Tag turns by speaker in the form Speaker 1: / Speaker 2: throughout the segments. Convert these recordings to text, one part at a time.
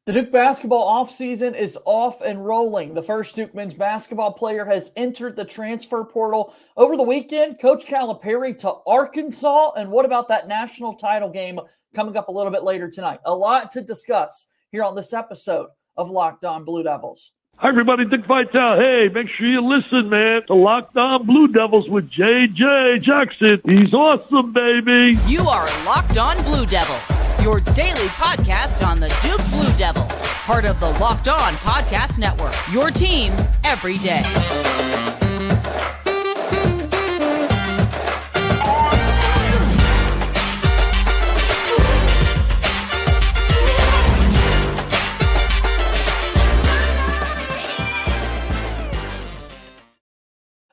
Speaker 1: The Duke basketball offseason is off and rolling. The first Duke men's basketball player has entered the transfer portal over the weekend. Coach Calipari to Arkansas. And what about that national title game coming up a little bit later tonight? A lot to discuss here on this episode of Locked On Blue Devils.
Speaker 2: Hi, everybody. Dick Vitale. Hey, make sure you listen, man, to Locked On Blue Devils with J.J. Jackson. He's awesome, baby.
Speaker 3: You are Locked On Blue Devils, your daily podcast on the Duke Blue Devils, part of the Locked On Podcast Network, your team every day.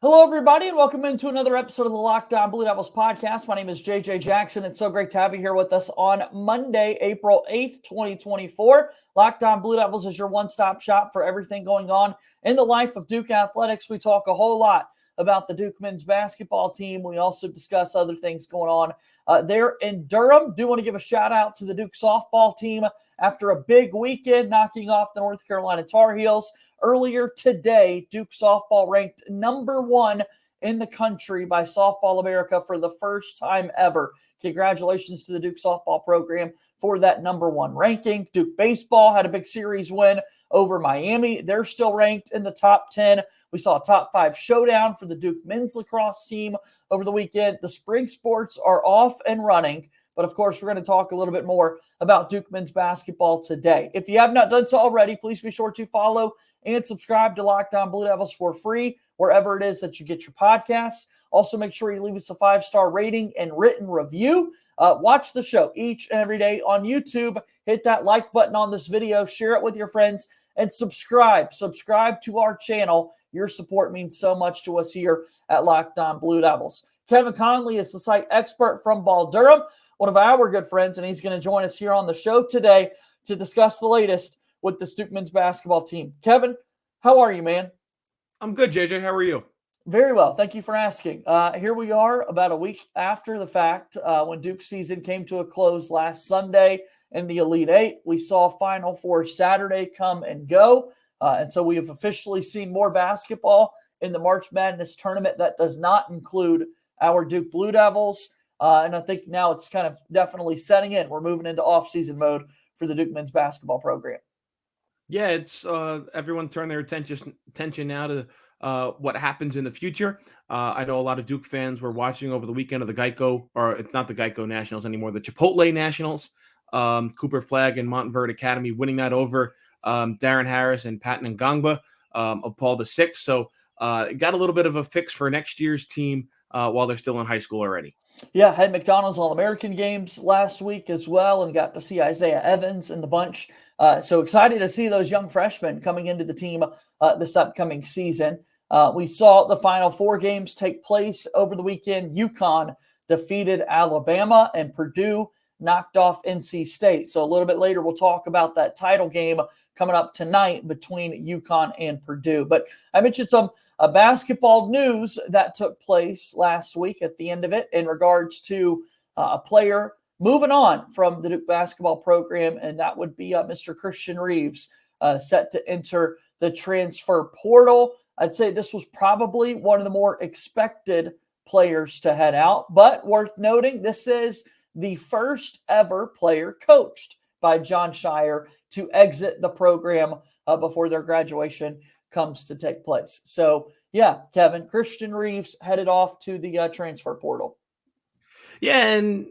Speaker 1: Hello, everybody, and welcome into another episode of the Locked On Blue Devils podcast. My name is JJ Jackson. It's so great to have you here with us on Monday, April 8th, 2024. Locked On Blue Devils is your one-stop shop for everything going on in the life of Duke athletics. We talk a whole lot about the Duke men's basketball team. We also discuss other things going on there in Durham. Do want to give a shout-out to the Duke softball team after a big weekend, knocking off the North Carolina Tar Heels. Earlier today, Duke softball ranked number one in the country by Softball America for the first time ever. Congratulations to the Duke softball program for that number one ranking. Duke baseball had a big series win over Miami. They're still ranked in the top 10. We saw a top 5 showdown for the Duke men's lacrosse team over the weekend. The spring sports are off and running. But, of course, we're going to talk a little bit more about Duke men's basketball today. If you have not done so already, please be sure to follow and subscribe to Locked On Blue Devils for free wherever it is that you get your podcasts. Also, make sure you leave us a 5-star rating and written review. Watch the show each and every day on YouTube. Hit that like button on this video. Share it with your friends. And subscribe. Subscribe to our channel. Your support means so much to us here at Locked On Blue Devils. Kevin Connelly is the site expert from Ball Durham, one of our good friends, and he's going to join us here on the show today to discuss the latest with the Duke men's basketball team. Kevin, how are you, man?
Speaker 4: I'm good, JJ. How are you?
Speaker 1: Very well. Thank you for asking. Here we are about a week after the fact when Duke season came to a close last Sunday in the Elite Eight. We saw Final Four Saturday come and go. And so we have officially seen more basketball in the March Madness tournament. That does not include our Duke Blue Devils. And I think now it's kind of definitely setting in. We're moving into off-season mode for the Duke men's basketball program.
Speaker 4: Yeah, it's everyone turned their attention now to what happens in the future. I know a lot of Duke fans were watching over the weekend of the Geico, or it's not the Geico Nationals anymore, the Chipotle Nationals. Cooper Flagg and Montverde Academy winning that over Darren Harris and Patton Ngangba of Paul VI. So got a little bit of a fix for next year's team while they're still in high school already.
Speaker 1: Yeah, had McDonald's All-American games last week as well and got to see Isaiah Evans in the bunch. So excited to see those young freshmen coming into the team this upcoming season. We saw the Final Four games take place over the weekend. UConn defeated Alabama and Purdue knocked off NC State. So a little bit later, we'll talk about that title game coming up tonight between UConn and Purdue. But I mentioned some basketball news that took place last week at the end of it in regards to a player moving on from the Duke basketball program, and that would be Mr. Christian Reeves, set to enter the transfer portal. I'd say this was probably one of the more expected players to head out, but worth noting, this is the first ever player coached by Jon Scheyer to exit the program before their graduation comes to take place. So, yeah, Kevin, Christian Reeves headed off to the transfer portal.
Speaker 4: Yeah, and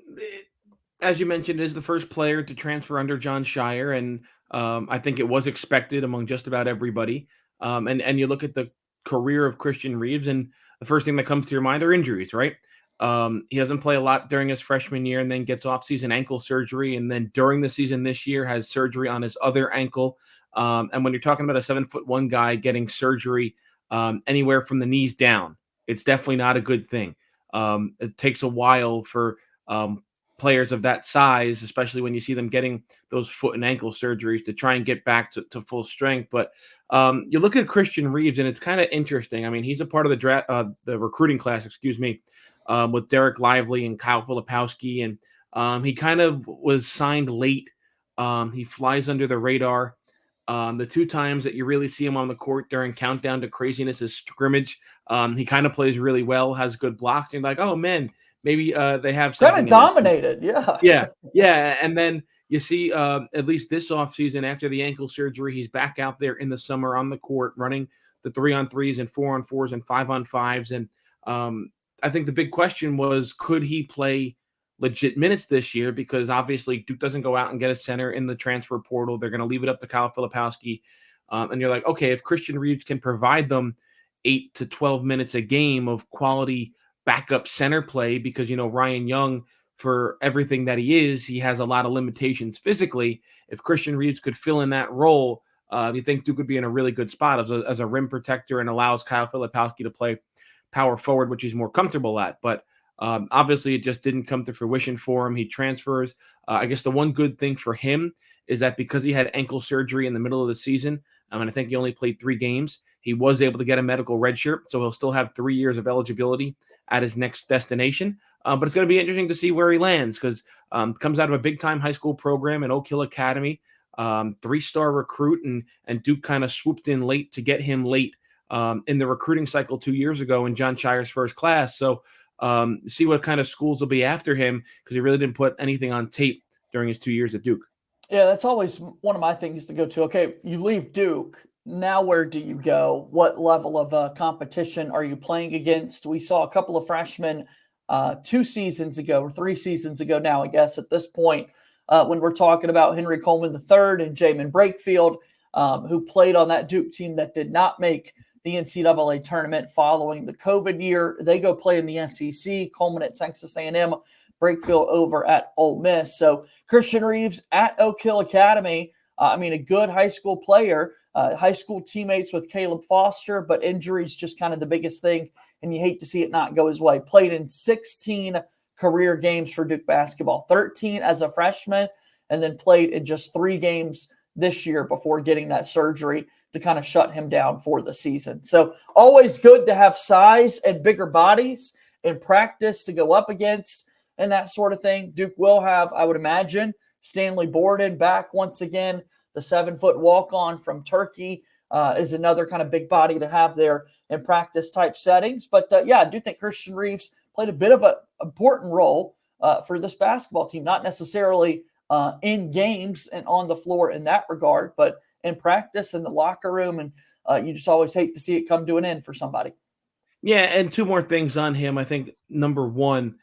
Speaker 4: as you mentioned, it is the first player to transfer under Jon Scheyer, and I think it was expected among just about everybody. And you look at the career of Christian Reeves, and the first thing that comes to your mind are injuries, right? He doesn't play a lot during his freshman year and then gets off-season ankle surgery, and then during the season this year has surgery on his other ankle. And when you're talking about a 7'1" guy getting surgery anywhere from the knees down, it's definitely not a good thing. It takes a while for players of that size, especially when you see them getting those foot and ankle surgeries, to try and get back to full strength. But you look at Christian Reeves, and it's kind of interesting. I mean, he's a part of the recruiting class, with Derek Lively and Kyle Filipowski, and he kind of was signed late He flies under the radar. The 2 times that you really see him on the court during countdown to craziness is scrimmage. He kind of plays really well, has good blocks. And like, oh man, maybe they have something.
Speaker 1: Kind of dominated, yeah.
Speaker 4: Yeah. And then you see, at least this offseason, after the ankle surgery, he's back out there in the summer on the court running the 3-on-3s and 4-on-4s and 5-on-5s. And I think the big question was, could he play legit minutes this year? Because obviously Duke doesn't go out and get a center in the transfer portal. They're going to leave it up to Kyle Filipowski. And you're like, okay, if Christian Reeves can provide them 8 to 12 minutes a game of quality backup center play, because, Ryan Young, for everything that he has a lot of limitations physically. If Christian Reeves could fill in that role, you think Duke would be in a really good spot as a rim protector and allows Kyle Filipowski to play power forward, which he's more comfortable at. But obviously, it just didn't come to fruition for him. He transfers. I guess the one good thing for him is that because he had ankle surgery in the middle of the season, and I think he only played 3 games, he was able to get a medical redshirt, so he'll still have 3 years of eligibility at his next destination. But it's going to be interesting to see where he lands, because comes out of a big-time high school program in Oak Hill Academy, 3-star recruit, and Duke kind of swooped in late to get him late in the recruiting cycle 2 years ago in John Shire's first class. So see what kind of schools will be after him, because he really didn't put anything on tape during his 2 years at Duke.
Speaker 1: Yeah, that's always one of my things to go to. Okay, you leave Duke. Now where do you go? What level of competition are you playing against? We saw a couple of freshmen 2 seasons ago, or 3 seasons ago now, I guess, at this point, when we're talking about Henry Coleman III and Jamin Brakefield, who played on that Duke team that did not make the NCAA tournament following the COVID year. They go play in the SEC, Coleman at Texas A&M, Brakefield over at Ole Miss. So Christian Reeves at Oak Hill Academy, a good high school player, high school teammates with Caleb Foster, but injuries just kind of the biggest thing, and you hate to see it not go his way. Played in 16 career games for Duke basketball, 13 as a freshman, and then played in just 3 games this year before getting that surgery to kind of shut him down for the season. So always good to have size and bigger bodies in practice to go up against and that sort of thing. Duke will have, I would imagine, Stanley Borden back once again. The 7-foot walk-on from Turkey is another kind of big body to have there in practice type settings. But I do think Christian Reeves played a bit of an important role for this basketball team, not necessarily in games and on the floor in that regard, but in practice, in the locker room, and you just always hate to see it come to an end for somebody.
Speaker 4: Yeah, and 2 more things on him. I think number one,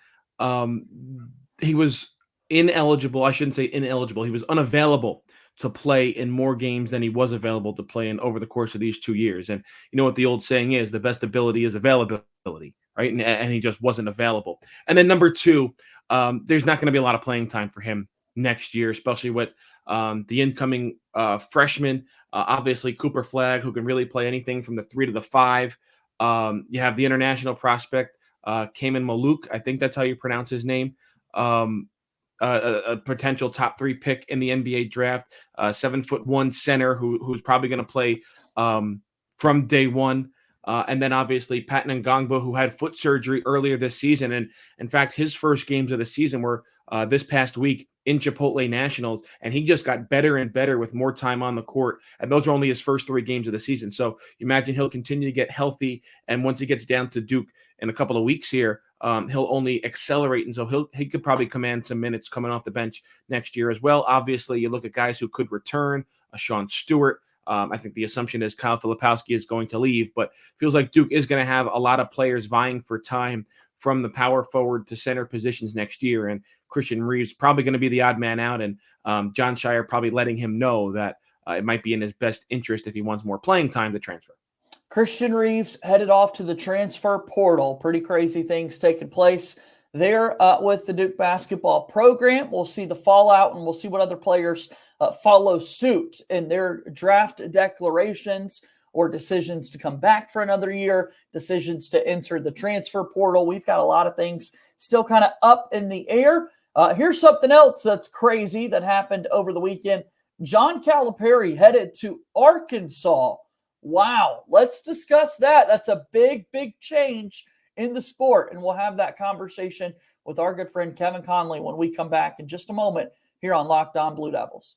Speaker 4: he was ineligible. I shouldn't say ineligible. He was unavailable to play in more games than he was available to play in over the course of these 2 years. And you know what the old saying is, the best ability is availability, right? And he just wasn't available. And then number 2, there's not going to be a lot of playing time for him next year, especially with the incoming freshman, obviously Cooper Flagg, who can really play anything from the 3 to the 5. You have the international prospect, Kaman Maluk. I think that's how you pronounce his name. A potential top 3 pick in the NBA draft, 7'1" center who's probably going to play from day one. And then obviously Patton Ngongba, who had foot surgery earlier this season. And in fact, his first games of the season were this past week in Chipotle Nationals. And he just got better and better with more time on the court. And those are only his first 3 games of the season. So you imagine he'll continue to get healthy. And once he gets down to Duke in a couple of weeks here, he'll only accelerate. And so he could probably command some minutes coming off the bench next year as well. Obviously, you look at guys who could return, Sean Stewart. I think the assumption is Kyle Filipowski is going to leave, but feels like Duke is going to have a lot of players vying for time from the power forward to center positions next year. And Christian Reeves probably going to be the odd man out. And John Shire probably letting him know that it might be in his best interest if he wants more playing time to transfer.
Speaker 1: Christian Reeves headed off to the transfer portal. Pretty crazy things taking place there with the Duke basketball program. We'll see the fallout, and we'll see what other players follow suit in their draft declarations or decisions to come back for another year, decisions to enter the transfer portal. We've got a lot of things still kind of up in the air. Here's something else that's crazy that happened over the weekend. John Calipari headed to Arkansas. Wow, let's discuss that. That's a big, big change in the sport, and we'll have that conversation with our good friend Kevin Connelly when we come back in just a moment here on Locked On Blue Devils.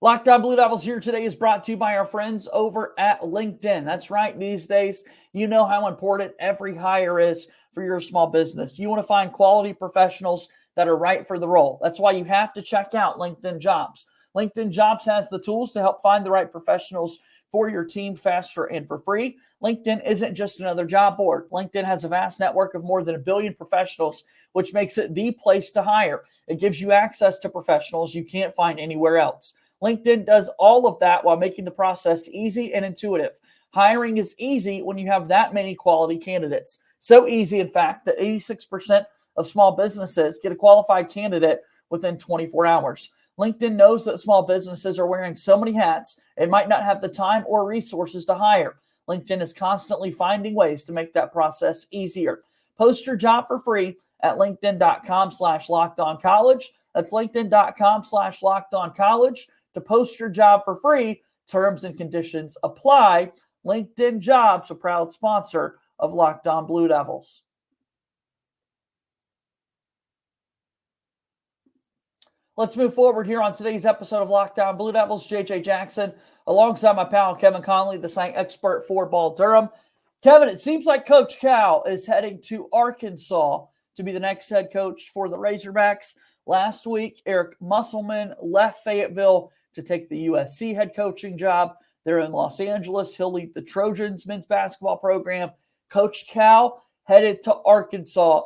Speaker 1: Locked On Blue Devils here today is brought to you by our friends over at LinkedIn. That's right. These days, you know how important every hire is for your small business. You want to find quality professionals that are right for the role. That's why you have to check out LinkedIn Jobs. LinkedIn Jobs has the tools to help find the right professionals for your team faster and for free. LinkedIn isn't just another job board. LinkedIn has a vast network of more than 1 billion professionals, which makes it the place to hire. It gives you access to professionals you can't find anywhere else. LinkedIn does all of that while making the process easy and intuitive. Hiring is easy when you have that many quality candidates. So easy, in fact, that 86% of small businesses get a qualified candidate within 24 hours. LinkedIn knows that small businesses are wearing so many hats and might not have the time or resources to hire. LinkedIn is constantly finding ways to make that process easier. Post your job for free at linkedin.com/lockedoncollege. That's linkedin.com/lockedoncollege to post your job for free. Terms and conditions apply. LinkedIn Jobs, a proud sponsor of Locked On Blue Devils. Let's move forward here on today's episode of Locked On Blue Devils. JJ Jackson, alongside my pal Kevin Connelly, the site expert for Ball Durham. Kevin, it seems like Coach Cal is heading to Arkansas to be the next head coach for the Razorbacks. Last week, Eric Musselman left Fayetteville to take the USC head coaching job. They're in Los Angeles. He'll lead the Trojans men's basketball program. Coach Cal headed to Arkansas.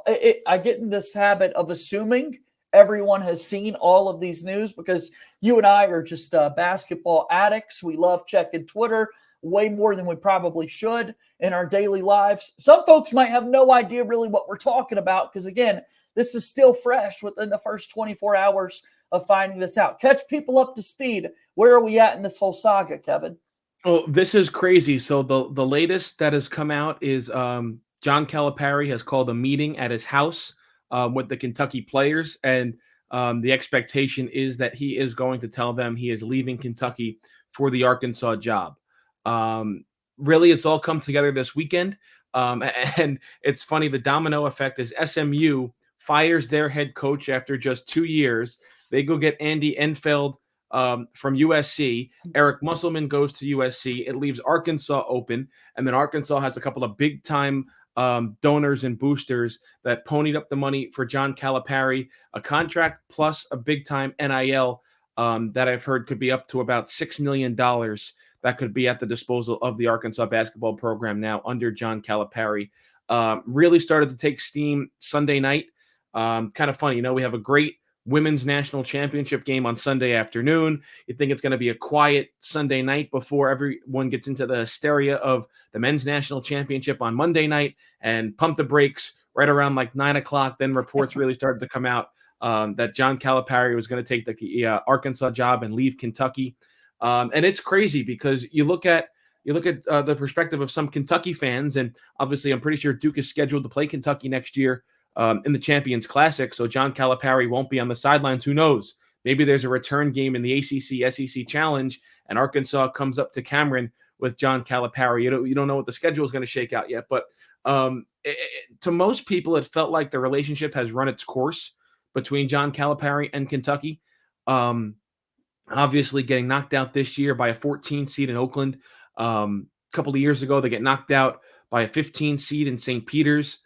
Speaker 1: I get in this habit of assuming everyone has seen all of these news because you and I are just basketball addicts. We love checking Twitter way more than we probably should in our daily lives. Some folks might have no idea really what we're talking about because, again, this is still fresh within the first 24 hours of finding this out. Catch people up to speed. Where are we at in this whole saga, Kevin?
Speaker 4: Oh, this is crazy. So the latest that has come out is John Calipari has called a meeting at his house with the Kentucky players, and the expectation is that he is going to tell them he is leaving Kentucky for the Arkansas job. Really, it's all come together this weekend, and it's funny. The domino effect is SMU fires their head coach after just 2 years. They go get Andy Enfeld from USC. Eric Musselman goes to USC. It leaves Arkansas open, and then Arkansas has a couple of big-time donors and boosters that ponied up the money for John Calipari, a contract plus a big-time NIL that I've heard could be up to about $6 million that could be at the disposal of the Arkansas basketball program now under John Calipari. Really started to take steam Sunday night. Kind of funny, we have a great women's national championship game on Sunday afternoon. You think it's going to be a quiet Sunday night before everyone gets into the hysteria of the men's national championship on Monday night, and pump the brakes right around like 9 o'clock. Then reports really started to come out that John Calipari was going to take the Arkansas job and leave Kentucky. And it's crazy because you look at the perspective of some Kentucky fans, and obviously I'm pretty sure Duke is scheduled to play Kentucky next year in the Champions Classic, so John Calipari won't be on the sidelines. Who knows? Maybe there's a return game in the ACC-SEC Challenge, and Arkansas comes up to Cameron with John Calipari. You don't know what the schedule is going to shake out yet, but to most people, it felt like the relationship has run its course between John Calipari and Kentucky. Obviously, getting knocked out this year by a 14 seed in Oakland. A couple of years ago, they get knocked out by a 15 seed in St. Peter's.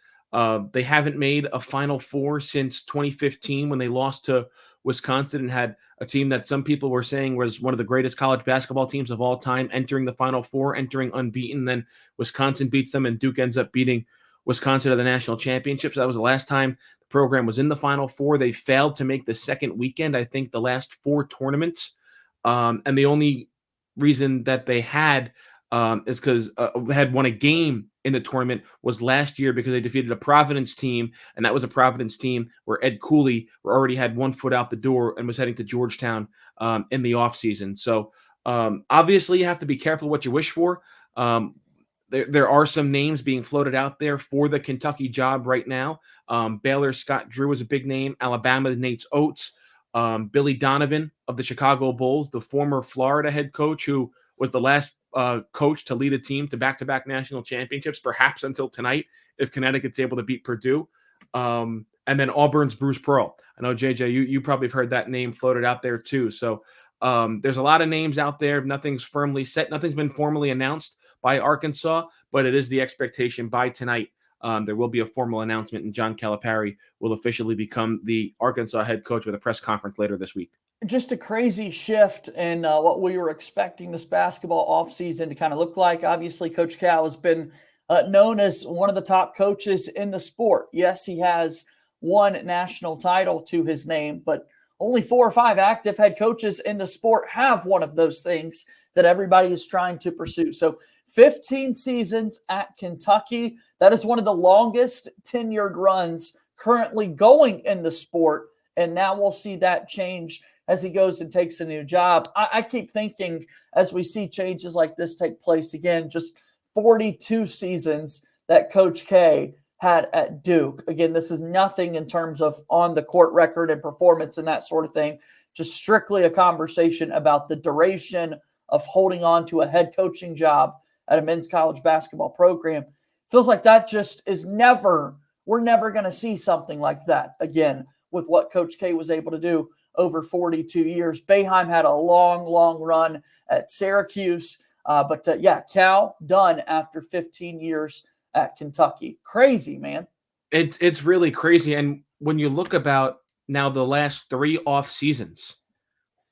Speaker 4: They haven't made a Final Four since 2015 when they lost to Wisconsin and had a team that some people were saying was one of the greatest college basketball teams of all time entering the Final Four, entering unbeaten. Then Wisconsin beats them and Duke ends up beating Wisconsin to the national championship. So that was the last time the program was in the Final Four. They failed to make the second weekend, I think, the last 4 tournaments. And the only reason that they had is because they had won a game in the tournament was last year because they defeated a Providence team, and that was a Providence team where Ed Cooley already had 1 foot out the door and was heading to Georgetown in the offseason. So obviously you have to be careful what you wish for. There are some names being floated out there for the Kentucky job right now. Baylor Scott Drew is a big name. Alabama Nate Oates. Billy Donovan of the Chicago Bulls, the former Florida head coach who was the last coach to lead a team to back-to-back national championships, perhaps until tonight, if Connecticut's able to beat Purdue. And then Auburn's Bruce Pearl. I know, JJ, you probably have heard that name floated out there too. So There's a lot of names out there. Nothing's firmly set. Nothing's been formally announced by Arkansas, but it is the expectation by tonight. There will be a formal announcement, and John Calipari will officially become the Arkansas head coach with a press conference later this week.
Speaker 1: Just a crazy shift in what we were expecting this basketball offseason to kind of look like. Obviously, Coach Cal has been known as one of the top coaches in the sport. Yes, he has one national title to his name, but only 4 or 5 active head coaches in the sport have one of those things that everybody is trying to pursue. So 15 seasons at Kentucky. That is one of the longest tenured runs currently going in the sport. And now we'll see that change as he goes and takes a new job. I keep thinking as we see changes like this take place again, just 42 seasons that Coach K had at Duke. Again, this is nothing in terms of on the court record and performance and that sort of thing. Just strictly a conversation about the duration of holding on to a head coaching job at a men's college basketball program. Feels like that just is we're never going to see something like that again with what Coach K was able to do over 42 years. Boeheim had a long, long run at Syracuse. But Cal done after 15 years at Kentucky. Crazy, man.
Speaker 4: It's really crazy. And when you look about now the last 3 off seasons,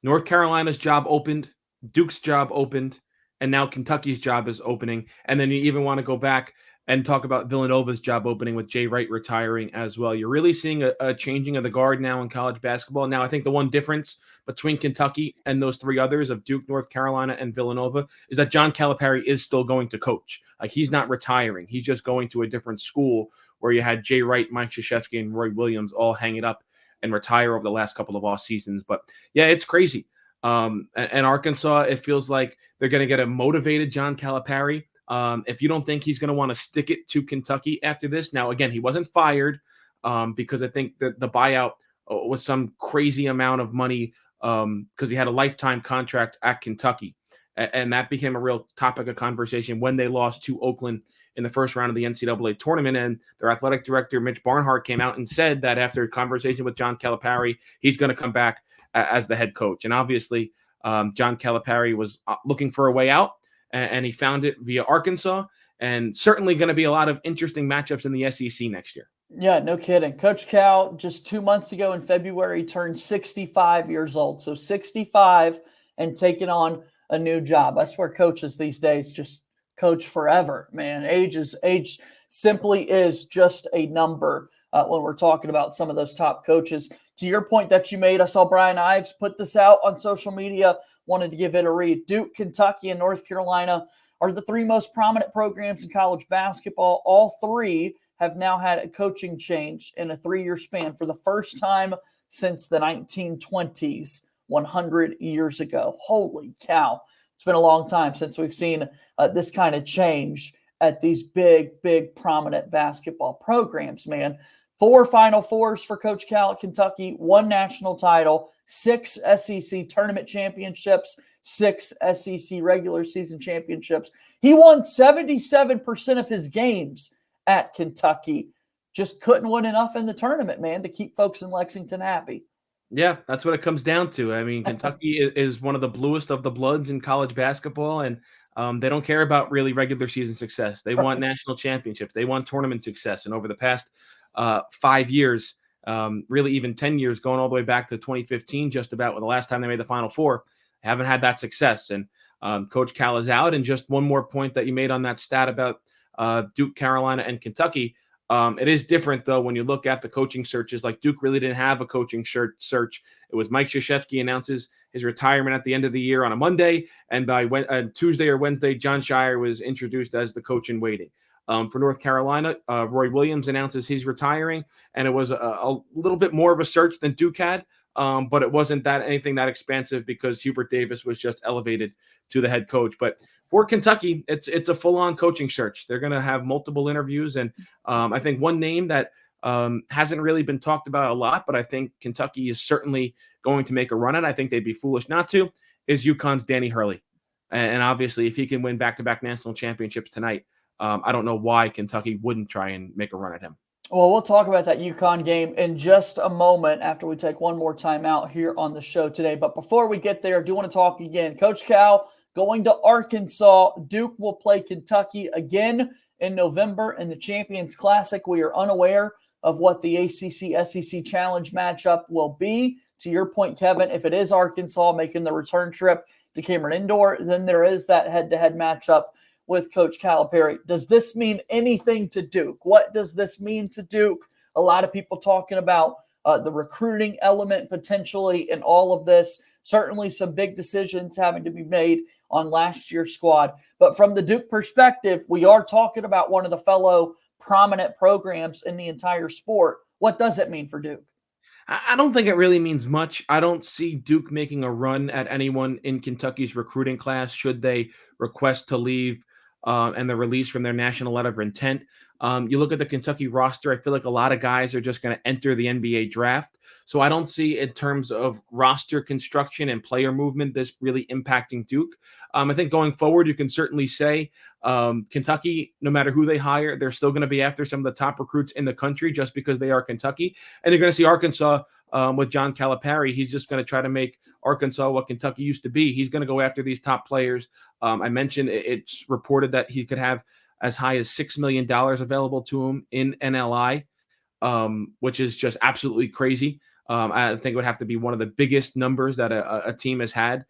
Speaker 4: North Carolina's job opened, Duke's job opened, and now Kentucky's job is opening. And then you even want to go back and talk about Villanova's job opening with Jay Wright retiring as well. You're really seeing a changing of the guard now in college basketball. Now, I think the one difference between Kentucky and those 3 others of Duke, North Carolina, and Villanova is that John Calipari is still going to coach. Like, he's not retiring. He's just going to a different school where you had Jay Wright, Mike Krzyzewski, and Roy Williams all hang it up and retire over the last couple of off seasons. But yeah, it's crazy. And Arkansas, it feels like they're going to get a motivated John Calipari. If you don't think he's going to want to stick it to Kentucky after this, now, again, he wasn't fired because I think that the buyout was some crazy amount of money because he had a lifetime contract at Kentucky. And that became a real topic of conversation when they lost to Oakland in the first round of the NCAA tournament. And their athletic director, Mitch Barnhart, came out and said that after a conversation with John Calipari, he's going to come back as the head coach. And obviously, John Calipari was looking for a way out, and he found it via Arkansas, and certainly going to be a lot of interesting matchups in the SEC next year.
Speaker 1: Yeah, no kidding. Coach Cal, just 2 months ago in February, turned 65 years old. So 65 and taking on a new job. I swear coaches these days just coach forever, man. Age simply is just a number when we're talking about some of those top coaches. To your point that you made, I saw Brian Ives put this out on social media, wanted to give it a read. Duke, Kentucky, and North Carolina are the 3 most prominent programs in college basketball. All 3 have now had a coaching change in a 3-year span for the first time since the 1920s, 100 years ago. Holy cow. It's been a long time since we've seen this kind of change at these big, prominent basketball programs, man. 4 Final Fours for Coach Cal at Kentucky, 1 national title, 6 SEC tournament championships, 6 SEC regular season championships. He won 77% of his games at Kentucky. Just couldn't win enough in the tournament, man, to keep folks in Lexington happy.
Speaker 4: Yeah, that's what it comes down to. I mean, Kentucky is one of the bluest of the bloods in college basketball, and they don't care about really regular season success. They want national championships. They want tournament success. And over the past 5 years, really even 10 years, going all the way back to 2015, just about the last time they made the Final Four, haven't had that success. And Coach Cal is out. And just one more point that you made on that stat about Duke, Carolina, and Kentucky. It is different, though, when you look at the coaching searches. Like, Duke really didn't have a coaching search. It was Mike Krzyzewski announces his retirement at the end of the year on a Monday, and by Tuesday or Wednesday, John Shire was introduced as the coach in waiting. For North Carolina, Roy Williams announces he's retiring, and it was a little bit more of a search than Duke had, but it wasn't anything that expansive because Hubert Davis was just elevated to the head coach. But for Kentucky, it's a full-on coaching search. They're going to have multiple interviews, and I think one name that hasn't really been talked about a lot, but I think Kentucky is certainly going to make a run at. I think they'd be foolish not to, is UConn's Danny Hurley. And obviously, if he can win back-to-back national championships tonight, I don't know why Kentucky wouldn't try and make a run at him.
Speaker 1: Well, we'll talk about that UConn game in just a moment after we take one more time out here on the show today. But before we get there, I do want to talk again. Coach Cal going to Arkansas. Duke will play Kentucky again in November in the Champions Classic. We are unaware of what the ACC-SEC Challenge matchup will be. To your point, Kevin, if it is Arkansas making the return trip to Cameron Indoor, then there is that head-to-head matchup with Coach Calipari. Does this mean anything to Duke? What does this mean to Duke? A lot of people talking about the recruiting element potentially in all of this. Certainly some big decisions having to be made on last year's squad. But from the Duke perspective, we are talking about one of the fellow prominent programs in the entire sport. What does it mean for Duke?
Speaker 4: I don't think it really means much. I don't see Duke making a run at anyone in Kentucky's recruiting class should they request to leave and the release from their national letter of intent. You look at the Kentucky roster, I feel like a lot of guys are just going to enter the NBA draft. So I don't see in terms of roster construction and player movement this really impacting Duke. I think going forward, you can certainly say Kentucky, no matter who they hire, they're still going to be after some of the top recruits in the country just because they are Kentucky. And you're going to see Arkansas with John Calipari. He's just going to try to make Arkansas what Kentucky used to be. He's going to go after these top players. I mentioned it's reported that he could have as high as $6 million available to him in NLI, which is just absolutely crazy. I think it would have to be one of the biggest numbers that a team has had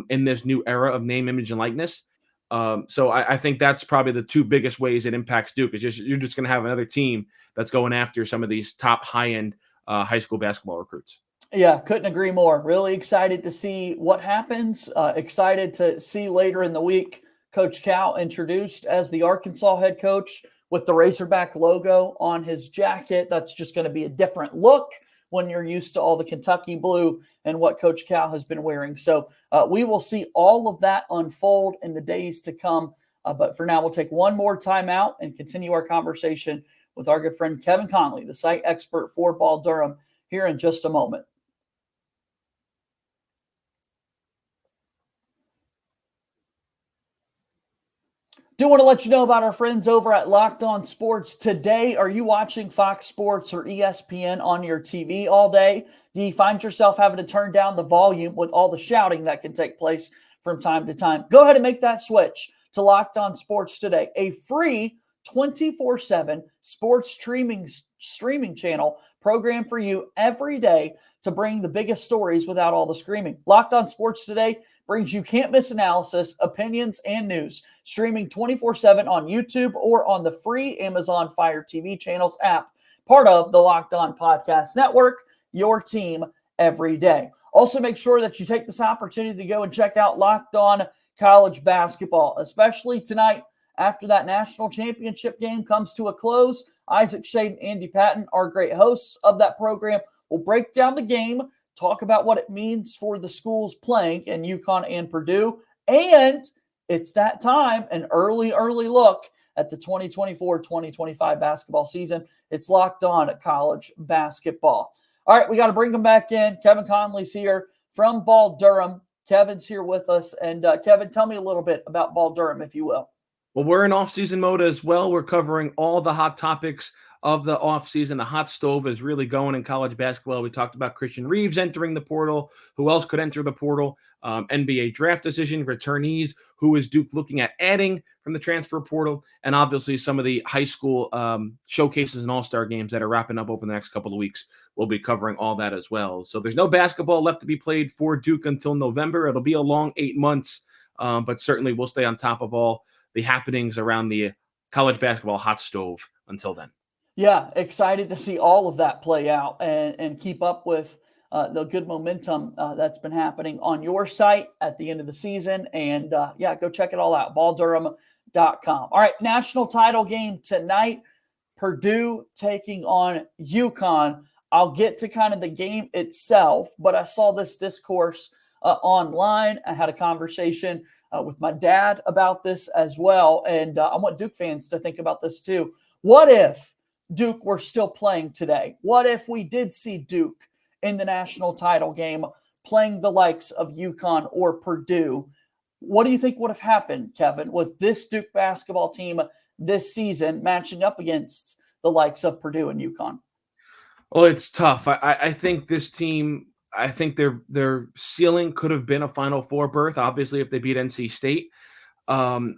Speaker 4: in this new era of name, image, and likeness. So I think that's probably the two biggest ways it impacts Duke. Is you're just going to have another team that's going after some of these top high-end high school basketball recruits.
Speaker 1: Yeah, couldn't agree more. Really excited to see what happens. Excited to see later in the week Coach Cal introduced as the Arkansas head coach with the Razorback logo on his jacket. That's just going to be a different look when you're used to all the Kentucky blue and what Coach Cal has been wearing. So we will see all of that unfold in the days to come. But for now, we'll take one more time out and continue our conversation with our good friend Kevin Connelly, the site expert for Ball Durham, here in just a moment. Do want to let you know about our friends over at Locked On Sports. Today, are you watching Fox Sports or ESPN on your TV all day? Do you find yourself having to turn down the volume with all the shouting that can take place from time to time? Go ahead and make that switch to Locked On Sports today, a free 24/7 sports streaming channel program for you every day to bring the biggest stories without all the screaming. Locked On Sports today brings you can't-miss analysis, opinions, and news, streaming 24/7 on YouTube or on the free Amazon Fire TV channels app, part of the Locked On Podcast Network, your team every day. Also, make sure that you take this opportunity to go and check out Locked On College Basketball, especially tonight after that national championship game comes to a close. Isaac Shade and Andy Patton are great hosts of that program. We'll break down the game, talk about what it means for the schools playing in UConn and Purdue. And it's that time, an early look at the 2024-2025 basketball season. It's Locked On at College Basketball. All right, we got to bring them back in. Kevin Connelly's here from Ball Durham. Kevin's here with us. And Kevin, tell me a little bit about Ball Durham, if you will.
Speaker 4: Well, we're in off-season mode as well. We're covering all the hot topics of the offseason. The hot stove is really going in college basketball. We talked about Christian Reeves entering the portal. Who else could enter the portal? NBA draft decision, returnees. Who is Duke looking at adding from the transfer portal? And obviously some of the high school showcases and all-star games that are wrapping up over the next couple of weeks. We'll be covering all that as well. So there's no basketball left to be played for Duke until November. It'll be a long 8 months, but certainly we'll stay on top of all the happenings around the college basketball hot stove until then.
Speaker 1: Yeah, excited to see all of that play out and keep up with the good momentum that's been happening on your site at the end of the season. And go check it all out, balldurham.com. All right, national title game tonight, Purdue taking on UConn. I'll get to kind of the game itself, but I saw this discourse online. I had a conversation with my dad about this as well. And I want Duke fans to think about this too. What if Duke were still playing today? What if we did see Duke in the national title game playing the likes of UConn or Purdue? What do you think would have happened, Kevin, with this Duke basketball team this season matching up against the likes of Purdue and UConn?
Speaker 4: Well, it's tough. I think this team, I think their ceiling could have been a Final Four berth, obviously, if they beat NC State. Um,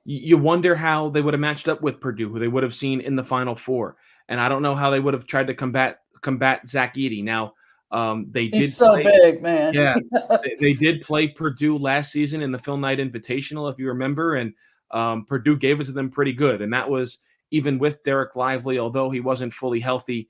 Speaker 4: you wonder how they would have matched up with Purdue, who they would have seen in the Final Four. And I don't know how they would have tried to combat Zach Edey. Now, they did
Speaker 1: He's so big, man.
Speaker 4: Yeah, they did play Purdue last season in the Phil Knight Invitational, if you remember, and Purdue gave it to them pretty good. And that was even with Derek Lively, although he wasn't fully healthy,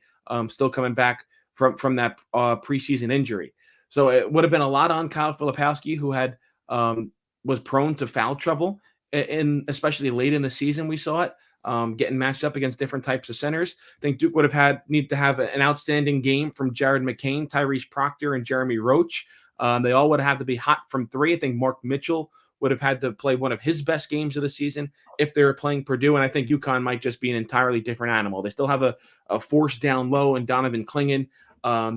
Speaker 4: still coming back from that preseason injury. So it would have been a lot on Kyle Filipowski, who had was prone to foul trouble, especially late in the season. We saw it getting matched up against different types of centers. I think Duke would have need to have an outstanding game from Jared McCain, Tyrese Proctor, and Jeremy Roach. They all would have to be hot from three. I think Mark Mitchell would have had to play one of his best games of the season if they were playing Purdue. And I think UConn might just be an entirely different animal. They still have a force down low in Donovan Clingan.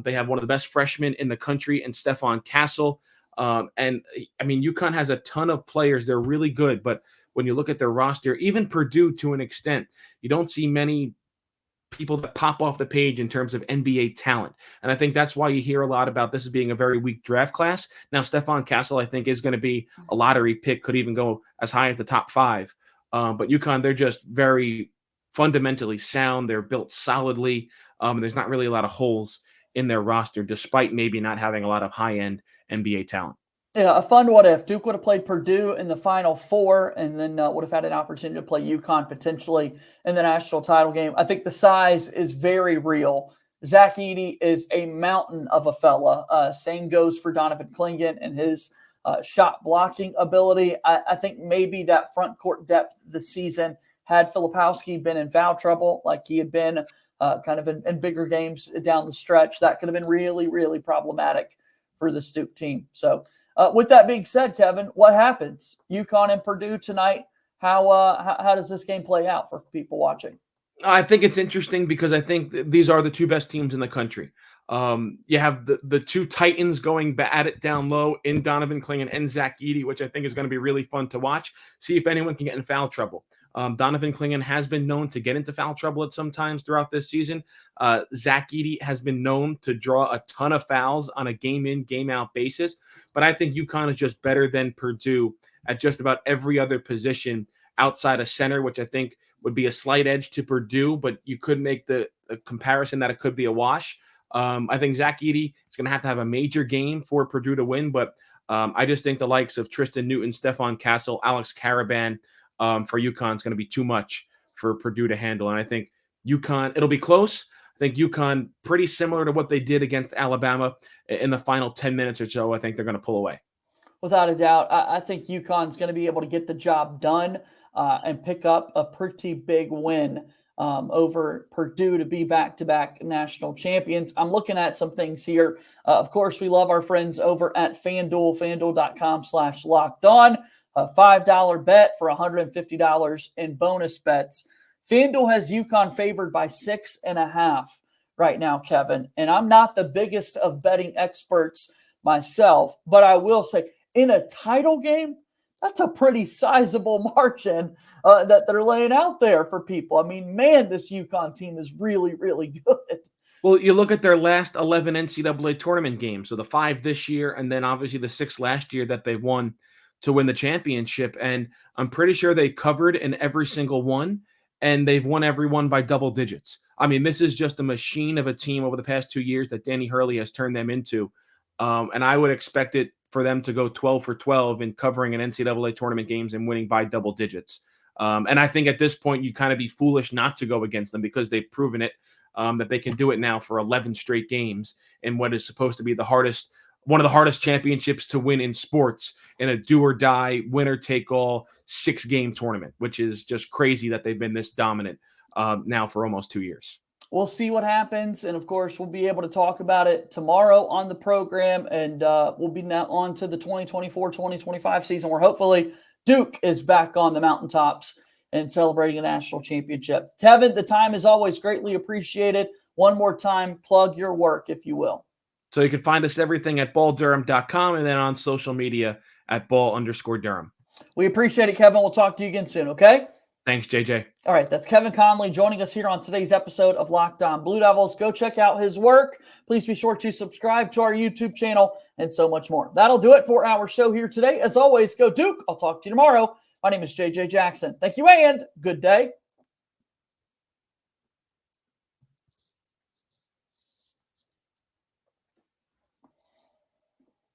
Speaker 4: They have one of the best freshmen in the country in Stephon Castle. And I mean, UConn has a ton of players. They're really good, but when you look at their roster, even Purdue to an extent, you don't see many people that pop off the page in terms of NBA talent. And I think that's why you hear a lot about this as being a very weak draft class. Now, Stephon Castle, I think, is going to be a lottery pick, could even go as high as the top 5. But UConn, they're just very fundamentally sound. They're built solidly. There's not really a lot of holes in their roster, despite maybe not having a lot of high-end NBA talent.
Speaker 1: Yeah, a fun what if. Duke would have played Purdue in the Final Four and then would have had an opportunity to play UConn potentially in the national title game. I think the size is very real. Zach Edey is a mountain of a fella. Same goes for Donovan Clingan and his shot blocking ability. I think maybe that front court depth this season, had Filipowski been in foul trouble like he had been kind of in bigger games down the stretch, that could have been really, really problematic for the Duke team. So with that being said, Kevin, what happens? UConn and Purdue tonight. How does this game play out for people watching?
Speaker 4: I think it's interesting because I think these are the two best teams in the country. You have the two Titans going at it down low in Donovan Clingan and Zach Edey, which I think is going to be really fun to watch. See if anyone can get in foul trouble. Donovan Clingan has been known to get into foul trouble at some times throughout this season. Zach Edey has been known to draw a ton of fouls on a game-in, game-out basis. But I think UConn is just better than Purdue at just about every other position outside of center, which I think would be a slight edge to Purdue, but you could make the comparison that it could be a wash. I think Zach Edey is going to have a major game for Purdue to win, but I just think the likes of Tristan Newton, Stephon Castle, Alex Caraban for UConn is going to be too much for Purdue to handle. And I think UConn, it'll be close. I think UConn, pretty similar to what they did against Alabama in the final 10 minutes or so, I think they're going to pull away.
Speaker 1: Without a doubt, I think UConn's going to be able to get the job done and pick up a pretty big win over Purdue to be back-to-back national champions. I'm looking at some things here. Of course, we love our friends over at FanDuel, FanDuel.com/lockedon. A $5 bet for $150 in bonus bets. FanDuel has UConn favored by 6.5 right now, Kevin. And I'm not the biggest of betting experts myself, but I will say in a title game, that's a pretty sizable margin that they're laying out there for people. I mean, man, this UConn team is really, really good.
Speaker 4: Well, you look at their last 11 NCAA tournament games, so the 5 this year and then obviously the 6 last year that they won to win the championship. And I'm pretty sure they covered in every single one, and they've won every one by double digits. I mean, this is just a machine of a team over the past 2 years that Danny Hurley has turned them into. And I would expect it for them to go 12 for 12 in covering an NCAA tournament games and winning by double digits. And I think at this point, you'd kind of be foolish not to go against them because they've proven it, that they can do it now for 11 straight games in what is supposed to be one of the hardest championships to win in sports in a do or die, winner take all 6-game tournament, which is just crazy that they've been this dominant now for almost 2 years.
Speaker 1: We'll see what happens. And of course, we'll be able to talk about it tomorrow on the program. And we'll be now on to the 2024-2025 season where hopefully Duke is back on the mountaintops and celebrating a national championship. Kevin, the time is always greatly appreciated. One more time, plug your work, if you will.
Speaker 4: So you can find us everything at balldurham.com and then on social media at ball_Durham.
Speaker 1: We appreciate it, Kevin. We'll talk to you again soon, okay?
Speaker 4: Thanks, JJ.
Speaker 1: All right, that's Kevin Connelly joining us here on today's episode of Locked On Blue Devils. Go check out his work. Please be sure to subscribe to our YouTube channel and so much more. That'll do it for our show here today. As always, go Duke. I'll talk to you tomorrow. My name is JJ Jackson. Thank you and good day.